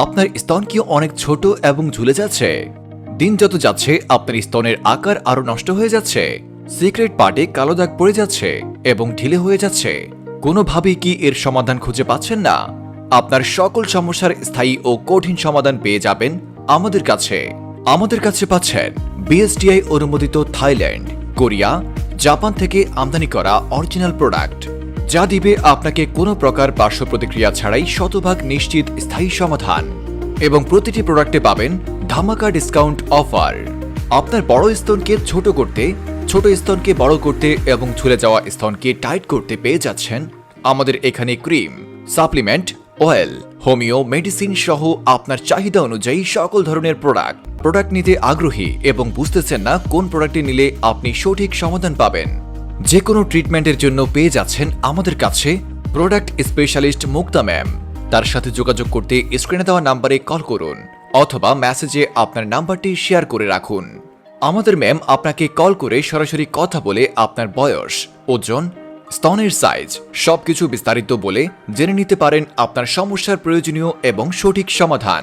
আপনার স্তন কি অনেক ছোট এবং ঝুলে যাচ্ছে? দিন যত যাচ্ছে আপনার স্তনের আকার আরো নষ্ট হয়ে যাচ্ছে, সিক্রেট পার্টে কালো দাগ পড়ে যাচ্ছে এবং ঢিলে হয়ে যাচ্ছে। কোনোভাবেই কি এর সমাধান খুঁজে পাচ্ছেন না? আপনার সকল সমস্যার স্থায়ী ও কঠিন সমাধান পেয়ে যাবেন আমাদের কাছে। আমাদের কাছে পাচ্ছেন বিএসটিআই অনুমোদিত থাইল্যান্ড, কোরিয়া, জাপান থেকে আমদানি করা অরিজিনাল প্রোডাক্ট, যা দিবে আপনাকে কোনো প্রকার পার্শ্ব প্রতিক্রিয়া ছাড়াই শতভাগ নিশ্চিত স্থায়ী সমাধান। এবং প্রতিটি প্রোডাক্টে পাবেন ধামাকা ডিসকাউন্ট অফার। আপনার বড় স্তনকে ছোট করতে, ছোট স্তনকে বড় করতে এবং ঝুলে যাওয়া স্তনকে টাইট করতে পেয়ে যাচ্ছেন আমাদের এখানে cream, supplement, oil, homeo medicine সহ আপনার চাহিদা অনুযায়ী সকল ধরনের প্রোডাক্ট নিতে আগ্রহী এবং বুঝতেছেন না কোন প্রোডাক্টটি নিলে আপনি সঠিক সমাধান পাবেন। যে কোনো ট্রিটমেন্টের জন্য পেয়ে যাচ্ছেন আমাদের কাছে প্রোডাক্ট স্পেশালিস্ট মুক্তা ম্যাম। তার সাথে যোগাযোগ করতে স্ক্রিনে দেওয়া নাম্বারে কল করুন অথবা মেসেজে আপনার নাম্বারটি শেয়ার করে রাখুন। আমাদের ম্যাম আপনাকে কল করে সরাসরি কথা বলে আপনার বয়স, ওজন, স্তনের সাইজ সবকিছু বিস্তারিত বলে জেনে নিতে পারেন আপনার সমস্যার প্রয়োজনীয় এবং সঠিক সমাধান।